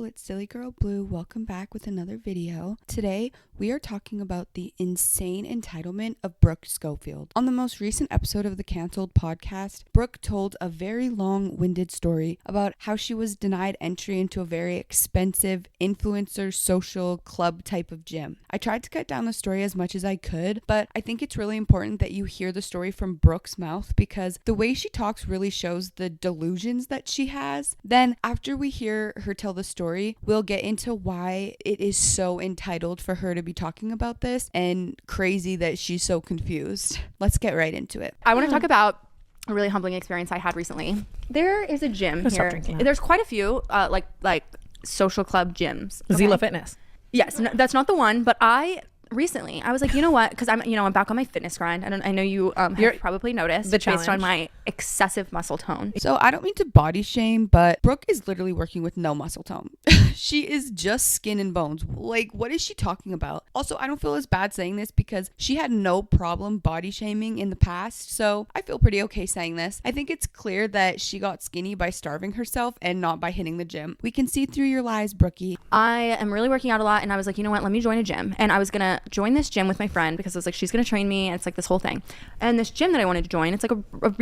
girl, it's Silly Girl Blue. Welcome back with another video. Today, we are talking about the insane entitlement of Brooke Schofield. On the most recent episode of the Cancelled podcast, Brooke told a very long-winded story about how she was denied entry into a very expensive influencer social club type of gym. I tried to cut down the story as much as I could, but I think it's really important that you hear the story from Brooke's mouth because the way she talks really shows the delusions that she has. Then after we hear her tell the story, we'll get into why it is so entitled for her to be talking about this and crazy that she's so confused. Let's get right into it. I want to talk about a really humbling experience I had recently. There is a gym here. There's quite a few like social club gyms. Okay? Zila Fitness. Yes, no, that's not the one, but I was like, you know what? Because I'm back on my fitness grind. I know you have probably noticed based on my excessive muscle tone. So I don't mean to body shame, but Brooke is literally working with no muscle tone. She is just skin and bones. Like, what is she talking about? Also, I don't feel as bad saying this because she had no problem body shaming in the past. So I feel pretty okay saying this. I think it's clear that she got skinny by starving herself and not by hitting the gym. We can see through your lies, Brookie. I am really working out a lot, and I was like, you know what? Let me join a gym. And I was gonna join this gym with my friend because I was like, she's gonna train me, and it's like this whole thing. And this gym that I wanted to join, it's like a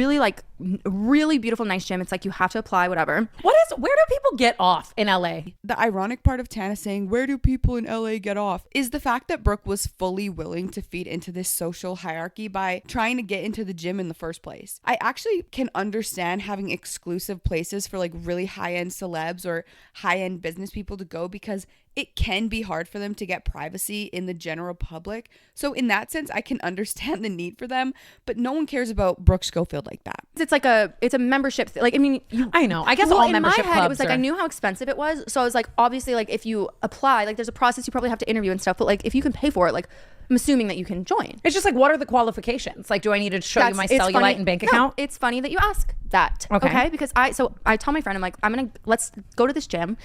really beautiful, nice gym. It's like you have to apply, whatever. Where do people get off in LA? The ironic part of Tana saying, where do people in LA get off, is the fact that Brooke was fully willing to feed into this social hierarchy by trying to get into the gym in the first place. I actually can understand having exclusive places for like really high-end celebs or high-end business people to go because it can be hard for them to get privacy in the general public. So in that sense, I can understand the need for them, but no one cares about Brooke Schofield like that. It's a membership like, I mean, I know. I guess all membership in my head, clubs it was like, I knew how expensive it was. So I was like, obviously, like if you apply, like there's a process, you probably have to interview and stuff, but like if you can pay for it, like I'm assuming that you can join. It's just like, what are the qualifications? Like, do I need to show you my cellulite and bank account? No, it's funny that you ask that. Okay. Because I tell my friend, I'm like, let's go to this gym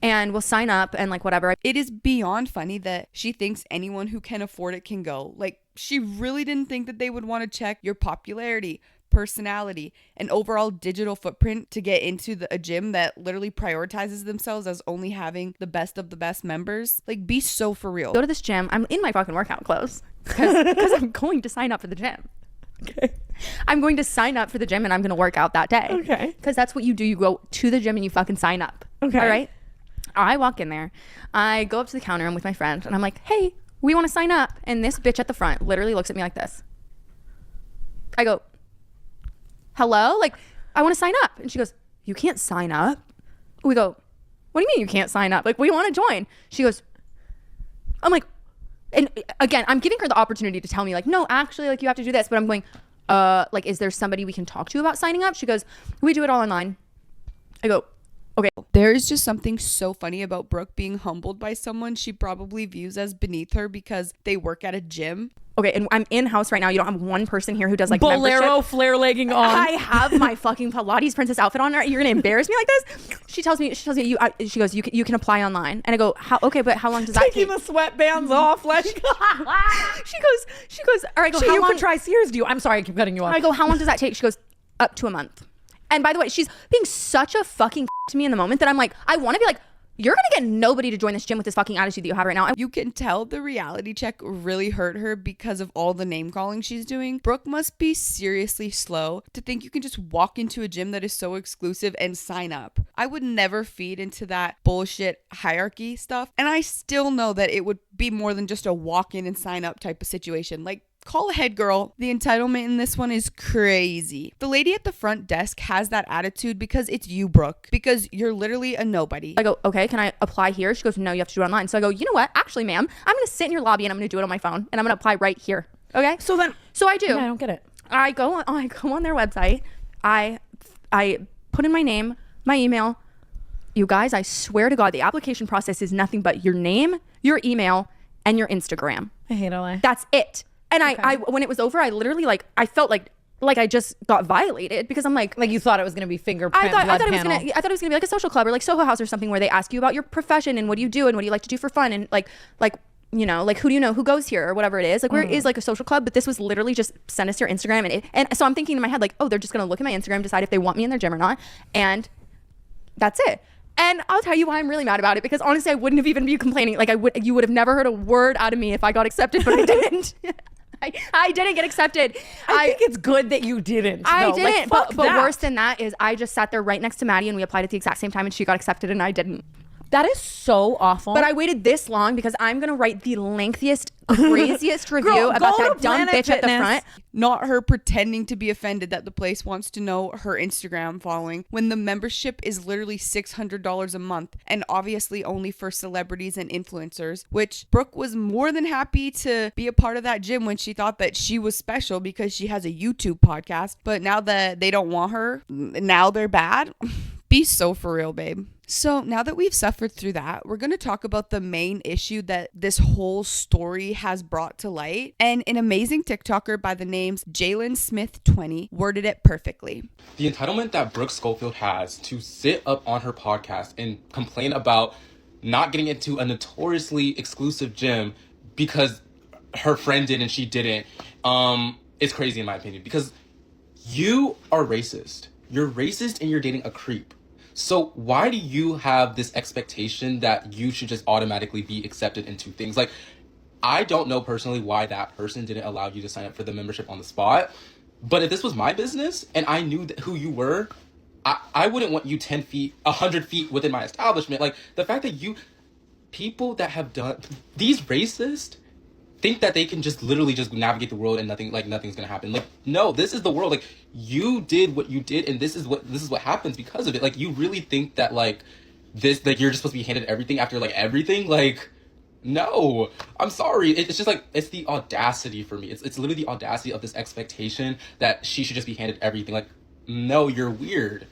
and we'll sign up and like whatever. It is beyond funny that she thinks anyone who can afford it can go. Like, she really didn't think that they would want to check your popularity, personality, and overall digital footprint to get into a gym that literally prioritizes themselves as only having the best of the best members. Like, be so for real. Go to this gym. I'm in my fucking workout clothes because I'm going to sign up for the gym. Okay. I'm going to sign up for the gym and I'm going to work out that day. Okay. Because that's what you do. You go to the gym and you fucking sign up. Okay. All right. I walk in there. I go up to the counter. I'm with my friend and I'm like, hey, we want to sign up. And this bitch at the front literally looks at me like this. I go, hello? Like, I want to sign up. And she goes, you can't sign up. We go, what do you mean you can't sign up? Like, we want to join. She goes, I'm like, and again, I'm giving her the opportunity to tell me like, no, actually, like you have to do this. But I'm going, like, is there somebody we can talk to about signing up? She goes, we do it all online. I go, okay. There is just something so funny about Brooke being humbled by someone she probably views as beneath her because they work at a gym. Okay, and I'm in house right now. You don't have one person here who does like bolero membership. flare legging on. I have my fucking Pilates princess outfit on. You're gonna embarrass me like this? She tells me she goes, you can apply online. And I go, how? Okay, but how long does that take? Taking the sweatbands off, like she goes, all right, go. So how you long? can try Sears. Do you? I'm sorry, I keep cutting you off. I go, how long does that take? She goes, up to a month. And by the way, she's being such a fucking to me in the moment that I'm like, I want to be like, you're gonna get nobody to join this gym with this fucking attitude that you have right now. You can tell the reality check really hurt her because of all the name calling she's doing. Brooke must be seriously slow to think you can just walk into a gym that is so exclusive and sign up. I would never feed into that bullshit hierarchy stuff. And I still know that it would be more than just a walk in and sign up type of situation. Like, call ahead, girl. The entitlement in this one is crazy. The lady at the front desk has that attitude because it's you, Brooke, because you're literally a nobody. I go, okay, can I apply here? She goes, no, you have to do it online. So I go, you know what? Actually, ma'am, I'm going to sit in your lobby and I'm going to do it on my phone and I'm going to apply right here. Okay. So I do. Yeah, I don't get it. I go on their website. I put in my name, my email. You guys, I swear to God, the application process is nothing but your name, your email, and your Instagram. I hate LA. That's it. And I when it was over, I literally I felt like I just got violated because I'm like you thought it was gonna be fingerprint. I thought it was gonna be like a social club or like Soho House or something where they ask you about your profession and what do you do and what do you like to do for fun and like you know, like who do you know who goes here or whatever it is. Like where it is like a social club, but this was literally just send us your Instagram and so I'm thinking in my head like, oh, they're just gonna look at my Instagram, decide if they want me in their gym or not, and that's it. And I'll tell you why I'm really mad about it, because honestly, I wouldn't have even been complaining. Like, you would have never heard a word out of me if I got accepted, but I didn't. I didn't get accepted. I think it's good that you didn't. I though. didn't. Like, fuck but that. worse than that is I just sat there right next to Maddie and we applied at the exact same time and she got accepted and I didn't. That is so awful. But I waited this long because I'm going to write the lengthiest, craziest review Girl, about go that to dumb Planet bitch at the Fitness. front. Not her pretending to be offended that the place wants to know her Instagram following when the membership is literally $600 a month and obviously only for celebrities and influencers, which Brooke was more than happy to be a part of that gym when she thought that she was special because she has a YouTube podcast. But now that they don't want her, now they're bad. Be so for real, babe. So now that we've suffered through that, we're going to talk about the main issue that this whole story has brought to light. And an amazing TikToker by the names Jalen Smith 20 worded it perfectly. The entitlement that Brooke Schofield has to sit up on her podcast and complain about not getting into a notoriously exclusive gym because her friend did and she didn't, is crazy in my opinion. Because you are racist. You're racist and you're dating a creep. So why do you have this expectation that you should just automatically be accepted into things? Like, I don't know personally why that person didn't allow you to sign up for the membership on the spot. But if this was my business and I knew who you were, I wouldn't want you 10 feet, 100 feet within my establishment. Like, the fact that people that have done, these racists think that they can just literally just navigate the world and nothing's gonna happen. Like, no, this is the world. Like, you did what you did and this is what happens because of it. Like, you really think that like this, like, you're just supposed to be handed everything after like everything? Like, no, I'm sorry. It's just like, it's the audacity for me. It's literally the audacity of this expectation that she should just be handed everything. Like, no, you're weird.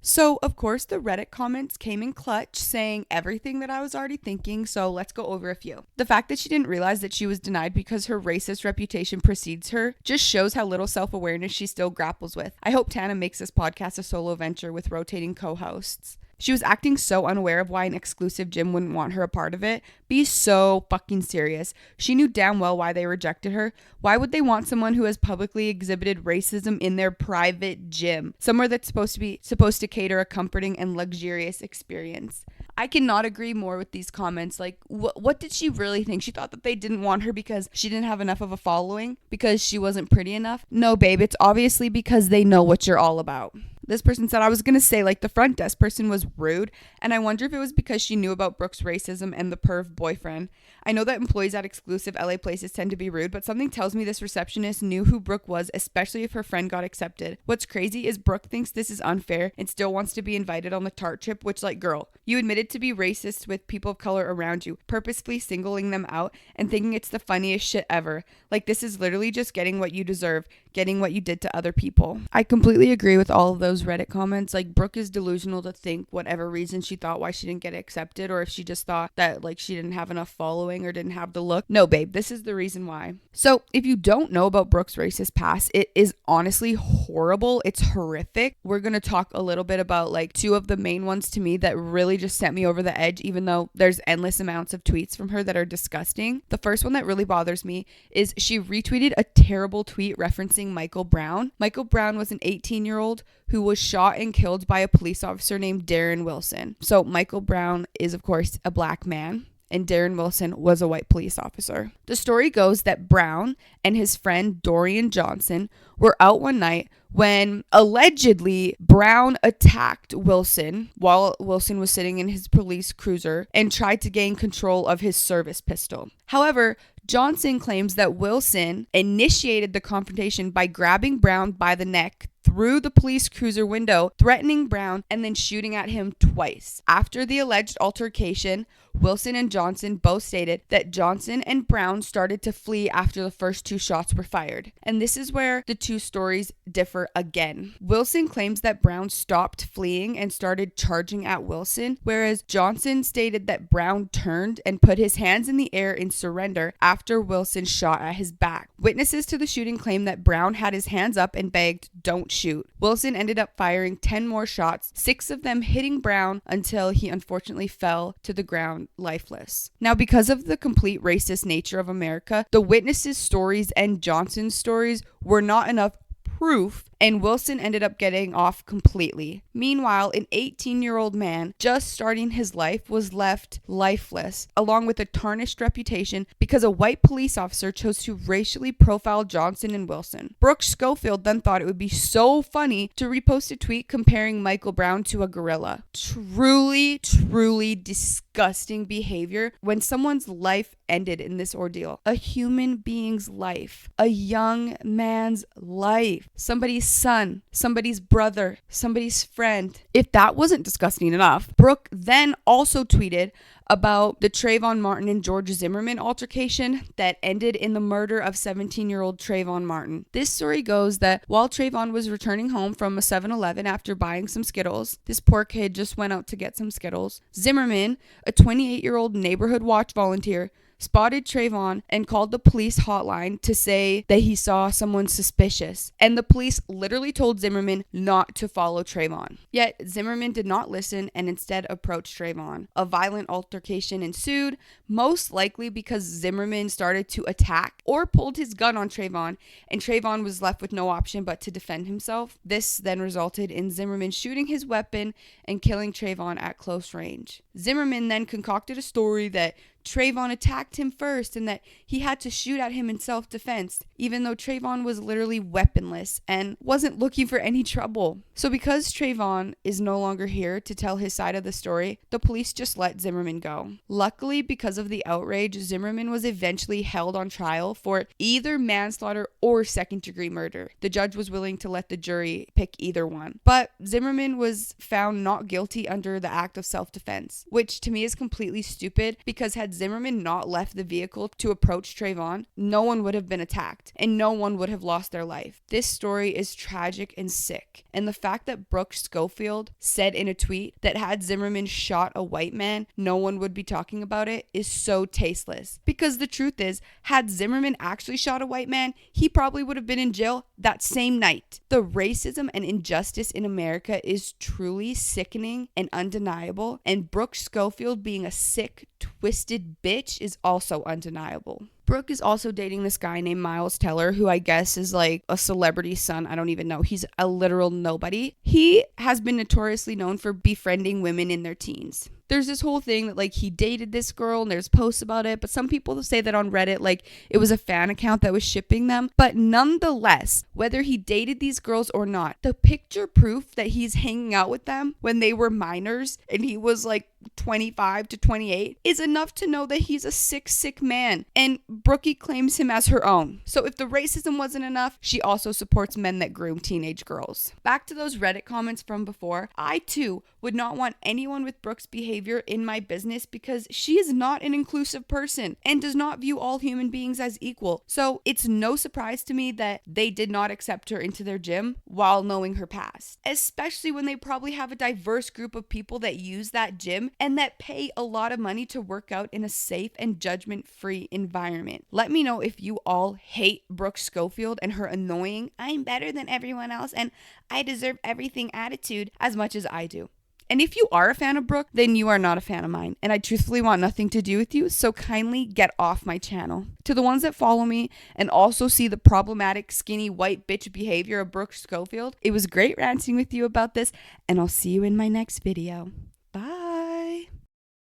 So, of course, the Reddit comments came in clutch saying everything that I was already thinking, so let's go over a few. The fact that she didn't realize that she was denied because her racist reputation precedes her just shows how little self-awareness she still grapples with. I hope Tana makes this podcast a solo venture with rotating co-hosts. She was acting so unaware of why an exclusive gym wouldn't want her a part of it. Be so fucking serious. She knew damn well why they rejected her. Why would they want someone who has publicly exhibited racism in their private gym? Somewhere that's supposed to cater a comforting and luxurious experience. I cannot agree more with these comments. Like, what did she really think? She thought that they didn't want her because she didn't have enough of a following? Because she wasn't pretty enough? No, babe, it's obviously because they know what you're all about. This person said, I was going to say, like, the front desk person was rude, and I wonder if it was because she knew about Brooke's racism and the perv boyfriend. I know that employees at exclusive LA places tend to be rude, but something tells me this receptionist knew who Brooke was, especially if her friend got accepted. What's crazy is Brooke thinks this is unfair and still wants to be invited on the tart trip, which, like, girl, you admitted to be racist with people of color around you, purposefully singling them out and thinking it's the funniest shit ever. Like, this is literally just getting what you deserve, getting what you did to other people. I completely agree with all of those Reddit comments. Like, Brooke is delusional to think whatever reason she thought why she didn't get accepted, or if she just thought that like she didn't have enough following or didn't have the look. No, babe, this is the reason why. So if you don't know about Brooke's racist past, it is honestly horrible. It's horrific. We're going to talk a little bit about like two of the main ones to me that really just sent me over the edge, even though there's endless amounts of tweets from her that are disgusting. The first one that really bothers me is she retweeted a terrible tweet referencing Michael Brown. Michael Brown was an 18-year-old who was shot and killed by a police officer named Darren Wilson. So Michael Brown is, of course, a black man, and Darren Wilson was a white police officer. The story goes that Brown and his friend Dorian Johnson were out one night when allegedly Brown attacked Wilson while Wilson was sitting in his police cruiser and tried to gain control of his service pistol. However, Johnson claims that Wilson initiated the confrontation by grabbing Brown by the neck through the police cruiser window, threatening Brown, and then shooting at him twice. After the alleged altercation, Wilson and Johnson both stated that Johnson and Brown started to flee after the first two shots were fired. And this is where the two stories differ again. Wilson claims that Brown stopped fleeing and started charging at Wilson, whereas Johnson stated that Brown turned and put his hands in the air in surrender after Wilson shot at his back. Witnesses to the shooting claim that Brown had his hands up and begged, "Don't shoot." Wilson ended up firing 10 more shots, 6 of them hitting Brown until he unfortunately fell to the ground lifeless. Now, because of the complete racist nature of America, the witnesses' stories and Johnson's stories were not enough proof, and Wilson ended up getting off completely. Meanwhile, an 18-year-old man just starting his life was left lifeless, along with a tarnished reputation because a white police officer chose to racially profile Johnson and Wilson. Brooke Schofield then thought it would be so funny to repost a tweet comparing Michael Brown to a gorilla. Truly, truly disgusting behavior when someone's life ended in this ordeal. A human being's life, a young man's life, somebody's son, somebody's brother, somebody's friend. If that wasn't disgusting enough, Brooke then also tweeted about the Trayvon Martin and George Zimmerman altercation that ended in the murder of 17-year-old Trayvon Martin. This story goes that while Trayvon was returning home from a 7-Eleven after buying some Skittles, this poor kid just went out to get some Skittles, Zimmerman, a 28-year-old neighborhood watch volunteer, spotted Trayvon and called the police hotline to say that he saw someone suspicious. And the police literally told Zimmerman not to follow Trayvon. Yet Zimmerman did not listen and instead approached Trayvon. A violent altercation ensued, most likely because Zimmerman started to attack or pulled his gun on Trayvon, and Trayvon was left with no option but to defend himself. This then resulted in Zimmerman shooting his weapon and killing Trayvon at close range. Zimmerman then concocted a story that Trayvon attacked him first and that he had to shoot at him in self-defense, even though Trayvon was literally weaponless and wasn't looking for any trouble. So because Trayvon is no longer here to tell his side of the story, the police just let Zimmerman go. Luckily, because of the outrage, Zimmerman was eventually held on trial for either manslaughter or second-degree murder. The judge was willing to let the jury pick either one. But Zimmerman was found not guilty under the act of self-defense, which to me is completely stupid because had Zimmerman not left the vehicle to approach Trayvon, no one would have been attacked and no one would have lost their life. This story is tragic and sick. And the fact that Brooke Schofield said in a tweet that had Zimmerman shot a white man, no one would be talking about it is so tasteless. Because the truth is, had Zimmerman actually shot a white man, he probably would have been in jail that same night. The racism and injustice in America is truly sickening and undeniable, and Brooke Schofield being a sick, twisted bitch is also undeniable. Brooke is also dating this guy named Miles Teller, who I guess is like a celebrity son. I don't even know. He's a literal nobody. He has been notoriously known for befriending women in their teens. There's this whole thing that like he dated this girl and there's posts about it, but some people say that on Reddit like it was a fan account that was shipping them. But nonetheless, whether he dated these girls or not, the picture proof that he's hanging out with them when they were minors and he was like 25 to 28 is enough to know that he's a sick man, and Brookie claims him as her own. So if the racism wasn't enough, she also supports men that groom teenage girls. Back to those Reddit comments from before, I too would not want anyone with Brooke's behavior in my business because she is not an inclusive person and does not view all human beings as equal. So it's no surprise to me that they did not accept her into their gym while knowing her past, especially when they probably have a diverse group of people that use that gym and that pay a lot of money to work out in a safe and judgment-free environment. Let me know if you all hate Brooke Schofield and her annoying, I'm better than everyone else and I deserve everything attitude as much as I do. And if you are a fan of Brooke, then you are not a fan of mine. And I truthfully want nothing to do with you, so kindly get off my channel. To the ones that follow me and also see the problematic, skinny, white bitch behavior of Brooke Schofield, it was great ranting with you about this, and I'll see you in my next video.